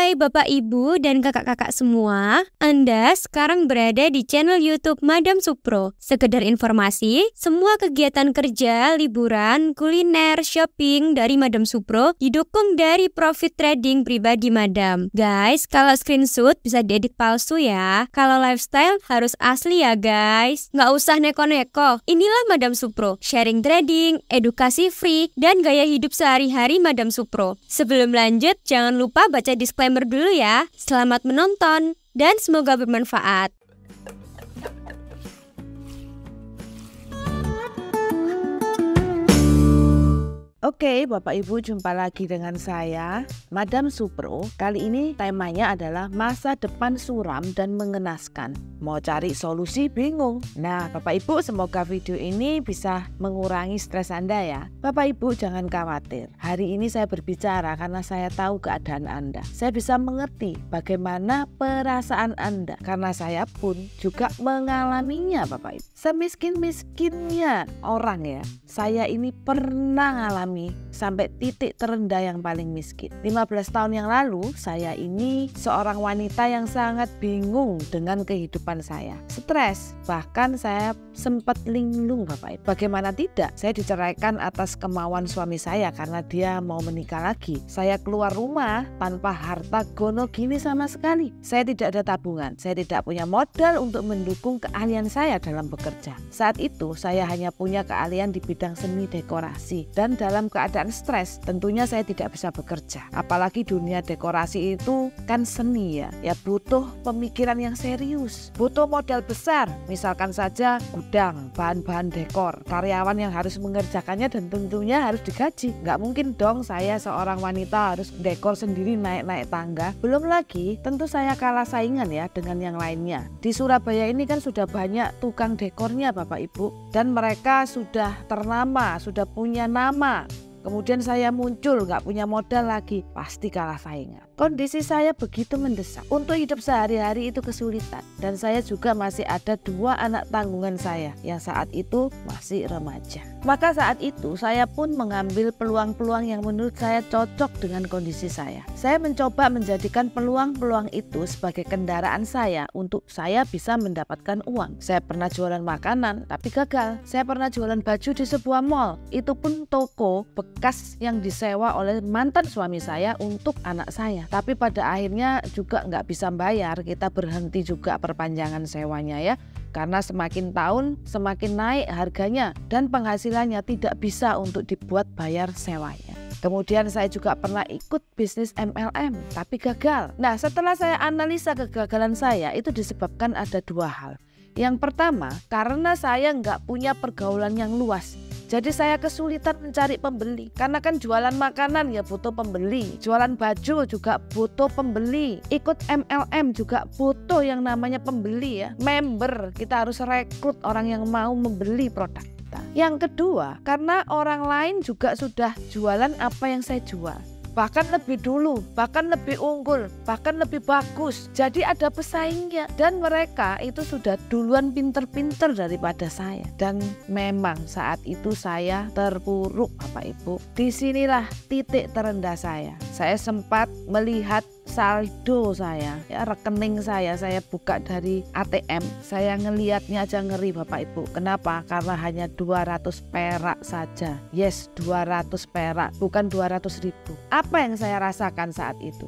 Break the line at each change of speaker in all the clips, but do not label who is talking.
Hai Bapak Ibu dan kakak-kakak semua, Anda sekarang berada di channel YouTube Madam Supro. Sekedar informasi, semua kegiatan kerja, liburan, kuliner, shopping dari Madam Supro didukung dari profit trading pribadi Madam. Guys, kalau screenshot bisa diedit palsu ya. Kalau lifestyle harus asli ya guys. Nggak usah neko-neko. Inilah Madam Supro, sharing trading, edukasi free, dan gaya hidup sehari-hari Madam Supro. Sebelum lanjut, jangan lupa baca disclaimer dulu ya. Selamat menonton dan semoga bermanfaat.
Oke, Bapak Ibu, jumpa lagi dengan saya, Madam Supro. Kali ini temanya adalah masa depan suram dan mengenaskan. Mau cari solusi bingung. Nah, Bapak Ibu, semoga video ini bisa mengurangi stres Anda ya. Bapak Ibu, jangan khawatir. Hari ini saya berbicara karena saya tahu keadaan Anda. Saya bisa mengerti bagaimana perasaan Anda karena saya pun juga mengalaminya, Bapak Ibu. Semiskin-miskinnya orang ya, saya ini pernah ngalami sampai titik terendah yang paling miskin. 15 tahun yang lalu, saya ini seorang wanita yang sangat bingung dengan kehidupan saya. Stres, bahkan saya sempat linglung, Bapak Ibu. Bagaimana tidak? Saya diceraikan atas kemauan suami saya karena dia mau menikah lagi. Saya keluar rumah tanpa harta gono gini sama sekali. Saya tidak ada tabungan, saya tidak punya modal untuk mendukung keahlian saya dalam bekerja. Saat itu, saya hanya punya keahlian di bidang seni dekorasi. Dan dalam keadaan stres, tentunya saya tidak bisa bekerja. Apalagi dunia dekorasi itu kan seni ya butuh pemikiran yang serius, butuh modal besar. Misalkan saja gudang, bahan-bahan dekor, karyawan yang harus mengerjakannya dan tentunya harus digaji. Nggak mungkin dong saya seorang wanita harus dekor sendiri naik-naik tangga. Belum lagi tentu saya kalah saingan ya dengan yang lainnya. Di Surabaya ini kan sudah banyak tukang dekornya Bapak Ibu, dan mereka sudah ternama, sudah punya nama. Kemudian saya muncul nggak punya modal lagi, pasti kalah saingan. Kondisi saya begitu mendesak. Untuk hidup sehari-hari itu kesulitan. Dan saya juga masih ada 2 anak tanggungan saya yang saat itu masih remaja. Maka saat itu saya pun mengambil peluang-peluang yang menurut saya cocok dengan kondisi saya. Saya mencoba menjadikan peluang-peluang itu sebagai kendaraan saya untuk saya bisa mendapatkan uang. Saya pernah jualan makanan tapi gagal. Saya pernah jualan baju di sebuah mall. Itu pun toko bekas yang disewa oleh mantan suami saya untuk anak saya. Tapi pada akhirnya juga nggak bisa bayar, kita berhenti juga perpanjangan sewanya ya. Karena semakin tahun semakin naik harganya dan penghasilannya tidak bisa untuk dibuat bayar sewanya. Kemudian saya juga pernah ikut bisnis MLM tapi gagal. Nah, setelah saya analisa kegagalan saya itu disebabkan ada 2 hal. Yang pertama, karena saya nggak punya pergaulan yang luas. Jadi saya kesulitan mencari pembeli. Karena kan jualan makanan ya butuh pembeli. Jualan baju juga butuh pembeli. Ikut MLM juga butuh yang namanya pembeli ya. Member, kita harus rekrut orang yang mau membeli produk kita. Yang kedua, karena orang lain juga sudah jualan apa yang saya jual. Bahkan lebih dulu, bahkan lebih unggul, bahkan lebih bagus. Jadi ada pesaingnya dan mereka itu sudah duluan pinter-pinter daripada saya. Dan memang saat itu saya terpuruk Bapak Ibu. Disinilah titik terendah saya. Saya sempat melihat saldo saya, ya rekening saya buka dari ATM. Saya ngelihatnya aja ngeri Bapak Ibu. Kenapa? Karena hanya 200 perak saja. Yes, 200 perak, bukan 200.000. Apa yang saya rasakan saat itu?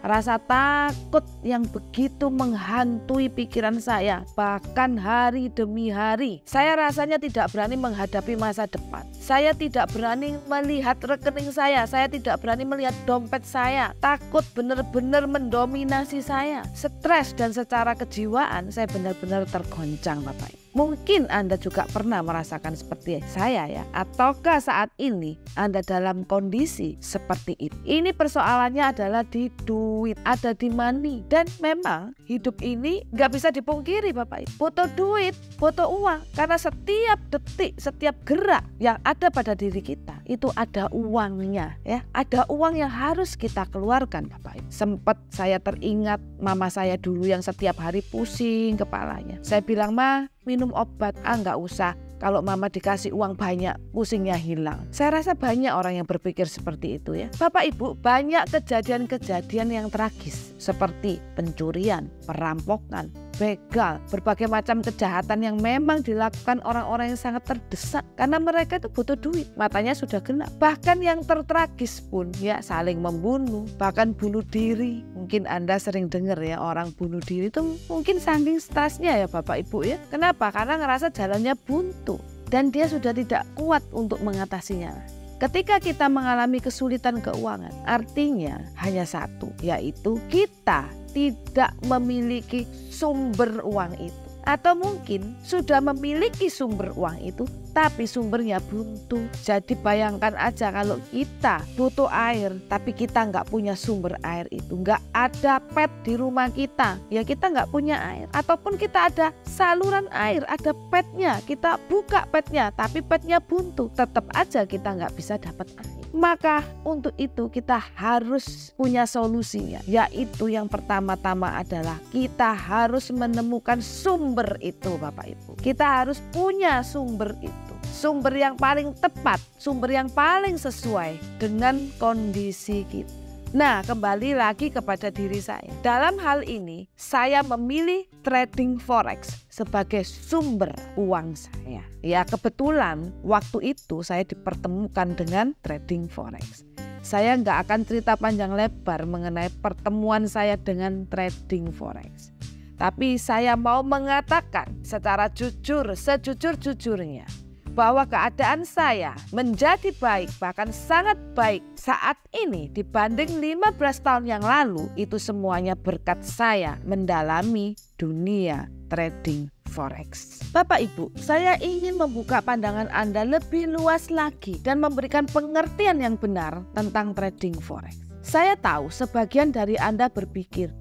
Rasa takut yang begitu menghantui pikiran saya. Bahkan hari demi hari saya rasanya tidak berani menghadapi masa depan. Saya tidak berani melihat rekening saya tidak berani melihat dompet saya. Takut benar-benar mendominasi saya. Stres dan secara kejiwaan saya benar-benar tergoncang Bapak Ibu. Mungkin Anda juga pernah merasakan seperti saya ya. Ataukah saat ini Anda dalam kondisi seperti itu? Ini persoalannya adalah di duit, ada di money. Dan memang hidup ini nggak bisa dipungkiri Bapak Ibu. Butuh duit, butuh uang. Karena setiap detik, setiap gerak yang ada pada diri kita itu ada uangnya ya. Ada uang yang harus kita keluarkan Bapak Ibu. Sempat saya teringat mama saya dulu yang setiap hari pusing kepalanya. Saya bilang, "Ma, minum obat." "Ah, nggak usah. Kalau mama dikasih uang banyak, pusingnya hilang." Saya rasa banyak orang yang berpikir seperti itu ya. Bapak Ibu, banyak kejadian-kejadian yang tragis seperti pencurian, perampokan, begal, berbagai macam kejahatan yang memang dilakukan orang-orang yang sangat terdesak karena mereka itu butuh duit, matanya sudah gelap. Bahkan yang tertragis pun ya saling membunuh, bahkan bunuh diri. Mungkin Anda sering dengar ya, orang bunuh diri itu mungkin saking stresnya ya Bapak Ibu ya. Kenapa? Karena ngerasa jalannya buntu dan dia sudah tidak kuat untuk mengatasinya. Ketika kita mengalami kesulitan keuangan, artinya hanya satu, yaitu kita tidak memiliki sumber uang itu. Atau mungkin sudah memiliki sumber uang itu, tapi sumbernya buntu. Jadi bayangkan aja kalau kita butuh air, tapi kita nggak punya sumber air itu. Nggak ada pet di rumah kita, ya kita nggak punya air. Ataupun kita ada saluran air, ada petnya, kita buka petnya, tapi petnya buntu. Tetap aja kita nggak bisa dapat air. Maka untuk itu kita harus punya solusinya, yaitu yang pertama-tama adalah kita harus menemukan sumber itu Bapak Ibu. Kita harus punya sumber itu, sumber yang paling tepat, sumber yang paling sesuai dengan kondisi kita. Nah, kembali lagi kepada diri saya. Dalam hal ini, saya memilih trading forex sebagai sumber uang saya. Ya, kebetulan waktu itu saya dipertemukan dengan trading forex. Saya nggak akan cerita panjang lebar mengenai pertemuan saya dengan trading forex. Tapi saya mau mengatakan secara jujur, sejujur-jujurnya, bahwa keadaan saya menjadi baik, bahkan sangat baik saat ini dibanding 15 tahun yang lalu. Itu semuanya berkat saya mendalami dunia trading forex. Bapak Ibu, saya ingin membuka pandangan Anda lebih luas lagi dan memberikan pengertian yang benar tentang trading forex. Saya tahu sebagian dari Anda berpikir,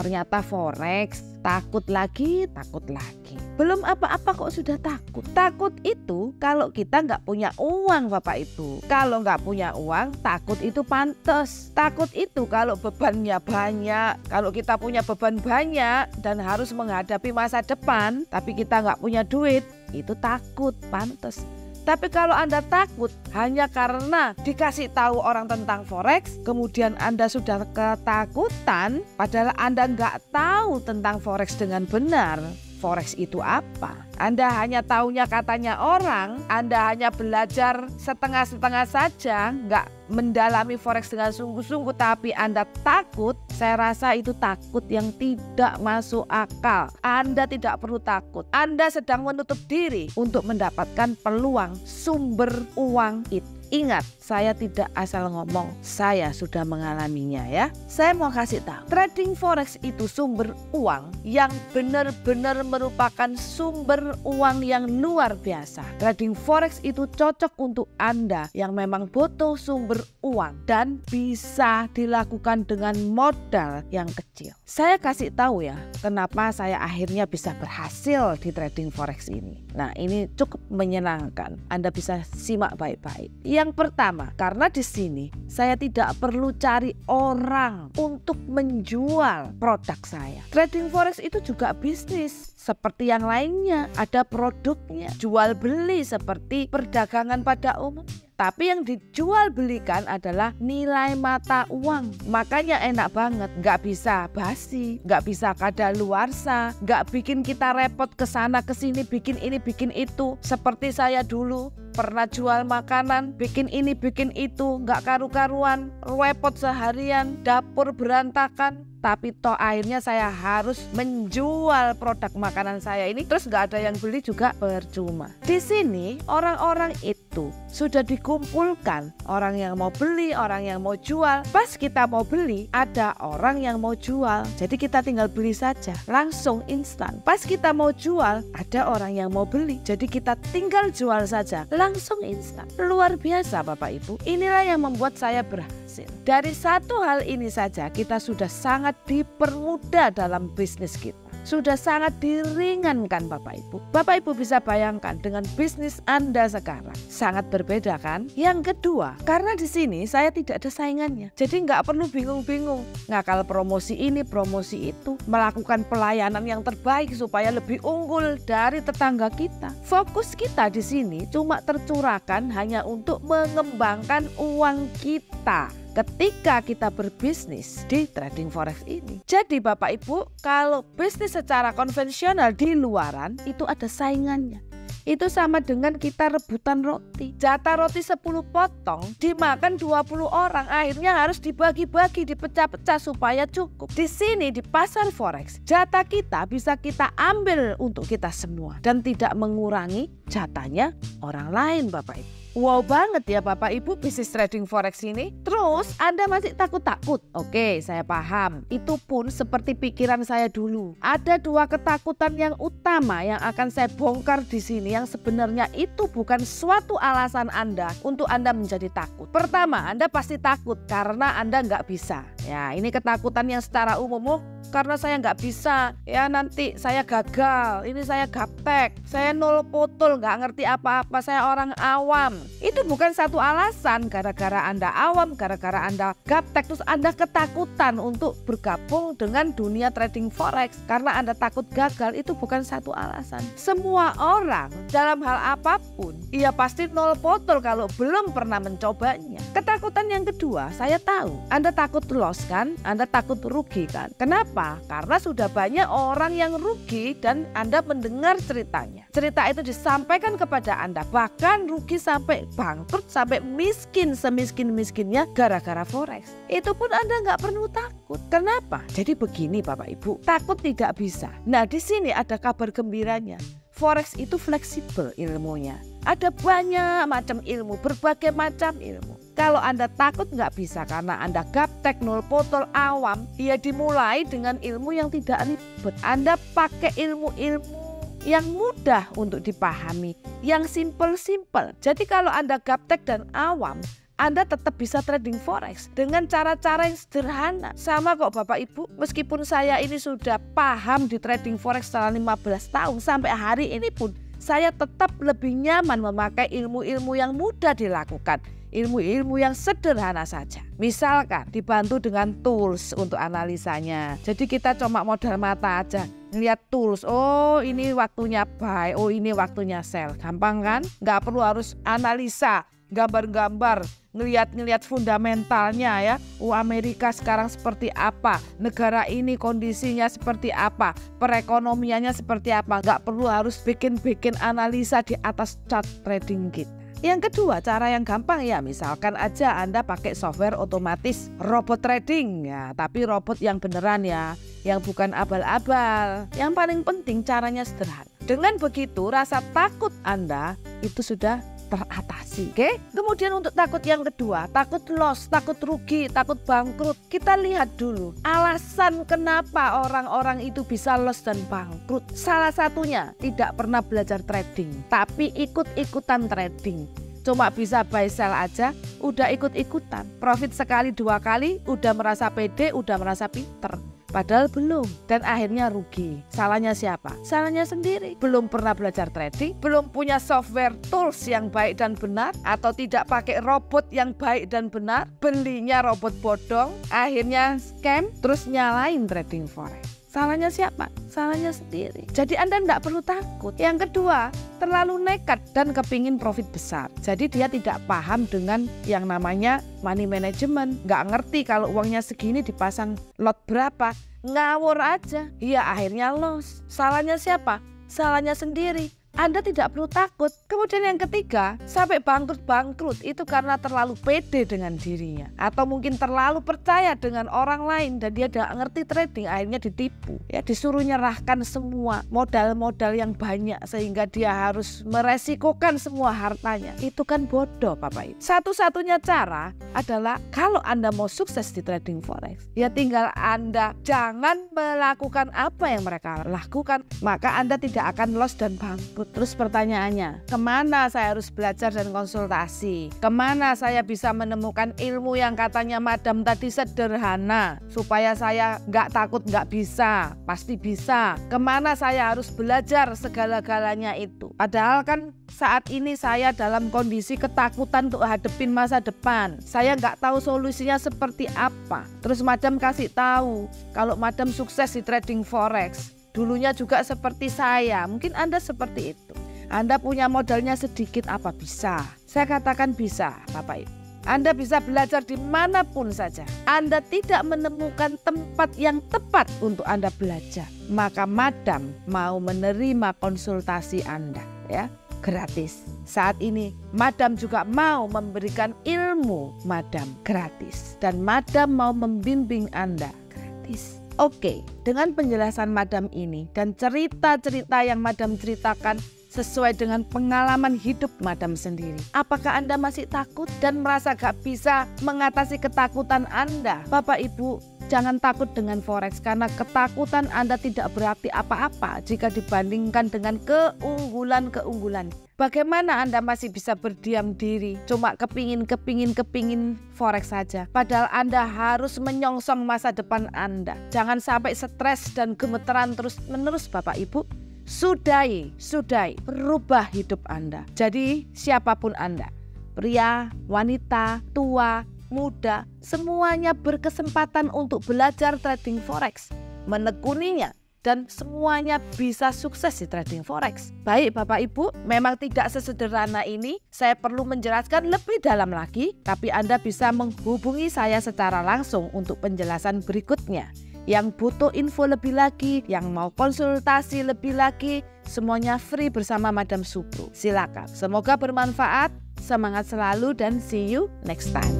ternyata forex, takut lagi. Belum apa-apa kok sudah takut. Takut itu kalau kita nggak punya uang Bapak Ibu. Kalau nggak punya uang, takut itu pantas. Takut itu kalau bebannya banyak. Kalau kita punya beban banyak dan harus menghadapi masa depan, tapi kita nggak punya duit, itu takut, pantas. Tapi kalau Anda takut hanya karena dikasih tahu orang tentang forex, kemudian Anda sudah ketakutan, padahal Anda nggak tahu tentang forex dengan benar. Forex itu apa? Anda hanya taunya katanya orang, Anda hanya belajar setengah-setengah saja, nggak mendalami forex dengan sungguh-sungguh, tapi Anda takut. Saya rasa itu takut yang tidak masuk akal. Anda tidak perlu takut. Anda sedang menutup diri untuk mendapatkan peluang sumber uang itu. Ingat, saya tidak asal ngomong, saya sudah mengalaminya ya. Saya mau kasih tahu, trading forex itu sumber uang yang benar-benar merupakan sumber uang yang luar biasa. Trading forex itu cocok untuk Anda yang memang butuh sumber uang dan bisa dilakukan dengan modal yang kecil. Saya kasih tahu ya, kenapa saya akhirnya bisa berhasil di trading forex ini. Nah, ini cukup menyenangkan. Anda bisa simak baik-baik. Yang pertama, karena di sini saya tidak perlu cari orang untuk menjual produk saya. Trading forex itu juga bisnis seperti yang lainnya, ada produknya, jual beli seperti perdagangan pada umumnya. Tapi yang dijual belikan adalah nilai mata uang. Makanya enak banget, nggak bisa basi, nggak bisa kadaluarsa, nggak bikin kita repot ke sana ke sini, bikin ini bikin itu. Seperti saya dulu pernah jual makanan, bikin ini bikin itu, nggak karu-karuan, repot seharian, dapur berantakan. Tapi toh akhirnya saya harus menjual produk makanan saya ini, terus nggak ada yang beli juga percuma. Di sini orang-orang itu sudah dikumpulkan, orang yang mau beli, orang yang mau jual. Pas kita mau beli, ada orang yang mau jual, jadi kita tinggal beli saja, langsung instan. Pas kita mau jual, ada orang yang mau beli, jadi kita tinggal jual saja, langsung instan. Luar biasa Bapak Ibu, inilah yang membuat saya berhasil. Dari satu hal ini saja kita sudah sangat dipermudah dalam bisnis kita. sudah sangat diringankan Bapak Ibu. Bapak Ibu bisa bayangkan dengan bisnis Anda sekarang. Sangat berbeda kan? Yang kedua, karena di sini saya tidak ada saingannya. Jadi nggak perlu bingung-bingung. Ngakal promosi ini, promosi itu. Melakukan pelayanan yang terbaik supaya lebih unggul dari tetangga kita. Fokus kita di sini cuma tercurahkan hanya untuk mengembangkan uang kita ketika kita berbisnis di trading forex ini. Jadi Bapak Ibu, kalau bisnis secara konvensional di luaran itu ada saingannya. Itu sama dengan kita rebutan roti. Jatah roti 10 potong dimakan 20 orang. Akhirnya harus dibagi-bagi, dipecah-pecah supaya cukup. Di sini di pasar forex, jatah kita bisa kita ambil untuk kita semua dan tidak mengurangi jatahnya orang lain Bapak Ibu. Wow banget ya Bapak Ibu bisnis trading forex ini. Terus Anda masih takut-takut? Oke, saya paham. Itu pun seperti pikiran saya dulu. Ada dua ketakutan yang utama yang akan saya bongkar di sini yang sebenarnya itu bukan suatu alasan Anda untuk Anda menjadi takut. Pertama, Anda pasti takut karena Anda nggak bisa. Ya, ini ketakutan yang secara umum. Karena saya nggak bisa, ya nanti saya gagal, ini saya gaptek, saya nol potol, nggak ngerti apa-apa, saya orang awam. Itu bukan satu alasan gara-gara Anda awam, gara-gara Anda gaptek, terus Anda ketakutan untuk bergabung dengan dunia trading forex. Karena Anda takut gagal, itu bukan satu alasan. Semua orang dalam hal apapun, ia pasti nol potol kalau belum pernah mencobanya. Ketakutan yang kedua, saya tahu, Anda takut loss kan, Anda takut rugi kan. Kenapa? Karena sudah banyak orang yang rugi dan Anda mendengar ceritanya. Cerita itu disampaikan kepada Anda, bahkan rugi sampai bangkrut, sampai miskin semiskin-miskinnya gara-gara forex. Itu pun Anda nggak perlu takut. Kenapa? Jadi begini Bapak Ibu, takut tidak bisa. Nah di sini ada kabar gembiranya. Forex itu fleksibel ilmunya. Ada banyak macam ilmu, berbagai macam ilmu. Kalau Anda takut nggak bisa karena Anda gaptek, nol potol, awam, ya dimulai dengan ilmu yang tidak ribet. Anda pakai ilmu-ilmu yang mudah untuk dipahami, yang simple-simple. Jadi kalau Anda gaptek dan awam, Anda tetap bisa trading forex dengan cara-cara yang sederhana. Sama kok Bapak Ibu, meskipun saya ini sudah paham di trading forex selama 15 tahun, sampai hari ini pun saya tetap lebih nyaman memakai ilmu-ilmu yang mudah dilakukan. Ilmu-ilmu yang sederhana saja. Misalkan dibantu dengan tools untuk analisanya. Jadi kita cuma modal mata aja. Lihat tools, oh ini waktunya buy, oh ini waktunya sell. Gampang kan? Nggak perlu harus analisa, gambar-gambar, ngeliat fundamentalnya ya. Amerika sekarang seperti apa, negara ini kondisinya seperti apa, perekonomiannya seperti apa. Nggak perlu harus bikin analisa di atas chart trading kita. Yang kedua, cara yang gampang ya, misalkan aja Anda pakai software otomatis robot trading ya, tapi robot yang beneran ya, yang bukan abal-abal. Yang paling penting caranya sederhana. Dengan begitu rasa takut Anda itu sudah teratasi. Oke? Kemudian untuk takut yang kedua, takut loss, takut rugi, takut bangkrut. Kita lihat dulu alasan kenapa orang-orang itu bisa loss dan bangkrut. Salah satunya tidak pernah belajar trading, tapi ikut-ikutan trading. Cuma bisa buy sell aja, udah ikut-ikutan. Profit sekali dua kali, udah merasa pede, udah merasa pinter. Padahal belum, dan akhirnya rugi. Salahnya siapa? Salahnya sendiri. Belum pernah belajar trading, belum punya software tools yang baik dan benar, atau tidak pakai robot yang baik dan benar, belinya robot bodong, akhirnya scam, terus nyalain trading forex. Salahnya siapa? Salahnya sendiri. Jadi Anda tidak perlu takut. Yang kedua, terlalu nekat dan kepingin profit besar. Jadi dia tidak paham dengan yang namanya money management. Nggak ngerti kalau uangnya segini dipasang lot berapa. Ngawur aja. Ya akhirnya loss. Salahnya siapa? Salahnya sendiri. Anda tidak perlu takut. Kemudian yang ketiga, sampai bangkrut itu karena terlalu pede dengan dirinya. Atau mungkin terlalu percaya dengan orang lain dan dia tidak ngerti trading, akhirnya ditipu. Ya, disuruh nyerahkan semua modal-modal yang banyak sehingga dia harus meresikokan semua hartanya. Itu kan bodoh Bapak Ibu. Satu-satunya cara adalah kalau Anda mau sukses di trading forex, ya tinggal Anda jangan melakukan apa yang mereka lakukan, maka Anda tidak akan loss dan bangkrut. Terus pertanyaannya, kemana saya harus belajar dan konsultasi? Kemana saya bisa menemukan ilmu yang katanya Madam tadi sederhana, supaya saya nggak takut nggak bisa? Pasti bisa. Kemana saya harus belajar segala-galanya itu? Padahal kan saat ini saya dalam kondisi ketakutan untuk hadepin masa depan. Saya nggak tahu solusinya seperti apa. Terus Madam kasih tahu kalau Madam sukses di trading forex. Dulunya juga seperti saya, mungkin Anda seperti itu. Anda punya modalnya sedikit, apa bisa? Saya katakan bisa, Bapak Ibu. Anda bisa belajar dimanapun saja. Anda tidak menemukan tempat yang tepat untuk Anda belajar, maka Madam mau menerima konsultasi Anda, ya, gratis. Saat ini Madam juga mau memberikan ilmu Madam gratis, dan Madam mau membimbing Anda gratis. Oke, dengan penjelasan Madam ini dan cerita-cerita yang Madam ceritakan sesuai dengan pengalaman hidup Madam sendiri, apakah Anda masih takut dan merasa gak bisa mengatasi ketakutan Anda? Bapak Ibu, jangan takut dengan forex, karena ketakutan Anda tidak berarti apa-apa jika dibandingkan dengan keunggulan-keunggulan. Bagaimana Anda masih bisa berdiam diri, cuma kepingin forex saja, padahal Anda harus menyongsong masa depan Anda. Jangan sampai stres dan gemeteran terus-menerus, Bapak Ibu. Sudahi, berubah hidup Anda. Jadi siapapun Anda, pria, wanita, tua, muda, semuanya berkesempatan untuk belajar trading forex, menekuninya, dan semuanya bisa sukses di trading forex. Baik Bapak Ibu, memang tidak sesederhana ini. Saya perlu menjelaskan lebih dalam lagi, tapi Anda bisa menghubungi saya secara langsung untuk penjelasan berikutnya. Yang butuh info lebih lagi, yang mau konsultasi lebih lagi, semuanya free bersama Madam Supro. Silakan. Semoga bermanfaat, semangat selalu, dan see you next time.